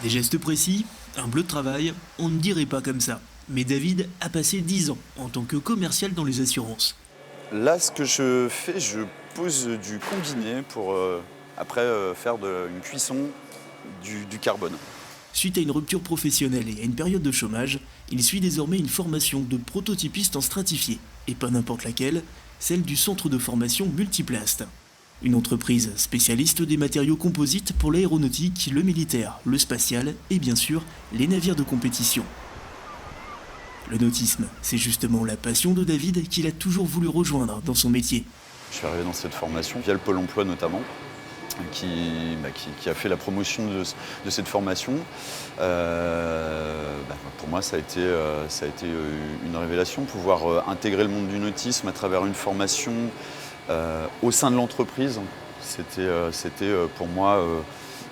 Des gestes précis, un bleu de travail, on ne dirait pas comme ça. Mais David a passé 10 ans en tant que commercial dans les assurances. Là, ce que je fais, je pose du combiné pour après faire une cuisson du carbone. Suite à une rupture professionnelle et à une période de chômage, il suit désormais une formation de prototypiste en stratifié, et pas n'importe laquelle, celle du centre de formation Multiplast. Une entreprise spécialiste des matériaux composites pour l'aéronautique, le militaire, le spatial et bien sûr les navires de compétition. Le nautisme, c'est justement la passion de David qu'il a toujours voulu rejoindre dans son métier. Je suis arrivé dans cette formation via le Pôle emploi notamment, qui a fait la promotion de cette formation. Pour moi, ça a été une révélation, pouvoir intégrer le monde du nautisme à travers une formation au sein de l'entreprise. C'était pour moi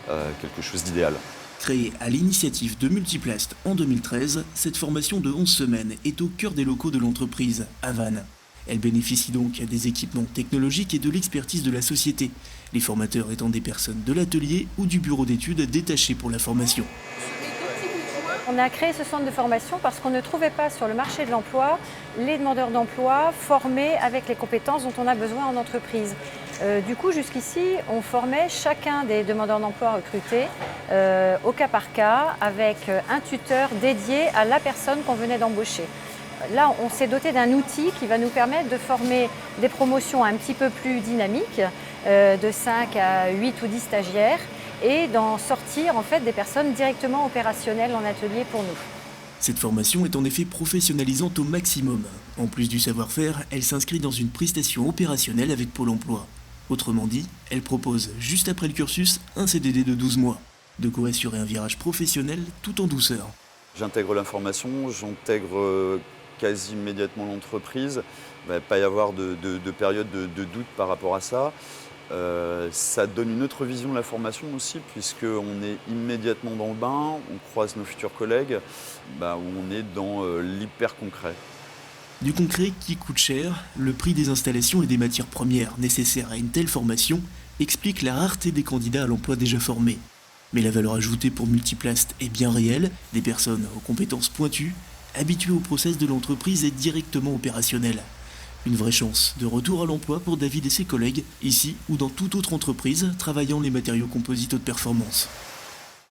quelque chose d'idéal. Créée à l'initiative de Multiplast en 2013, cette formation de 11 semaines est au cœur des locaux de l'entreprise, à Vannes. Elle bénéficie donc des équipements technologiques et de l'expertise de la société, les formateurs étant des personnes de l'atelier ou du bureau d'études détachés pour la formation. On a créé ce centre de formation parce qu'on ne trouvait pas sur le marché de l'emploi les demandeurs d'emploi formés avec les compétences dont on a besoin en entreprise. Du coup, jusqu'ici, on formait chacun des demandeurs d'emploi recrutés au cas par cas avec un tuteur dédié à la personne qu'on venait d'embaucher. Là, on s'est doté d'un outil qui va nous permettre de former des promotions un petit peu plus dynamiques, de 5 à 8 ou 10 stagiaires, et d'en sortir en fait des personnes directement opérationnelles en atelier pour nous. Cette formation est en effet professionnalisante au maximum. En plus du savoir-faire, elle s'inscrit dans une prestation opérationnelle avec Pôle emploi. Autrement dit, elle propose, juste après le cursus, un CDD de 12 mois. De quoi assurer un virage professionnel tout en douceur. J'intègre la formation, j'intègre quasi immédiatement l'entreprise. Il ne va pas y avoir de période de doute par rapport à ça. Ça donne une autre vision de la formation aussi, puisqu'on est immédiatement dans le bain, on croise nos futurs collègues, où on est dans l'hyper concret. Du concret qui coûte cher, le prix des installations et des matières premières nécessaires à une telle formation explique la rareté des candidats à l'emploi déjà formés. Mais la valeur ajoutée pour Multiplast est bien réelle, des personnes aux compétences pointues, habituées au process de l'entreprise et directement opérationnelles. Une vraie chance de retour à l'emploi pour David et ses collègues, ici ou dans toute autre entreprise travaillant les matériaux composites haute performance.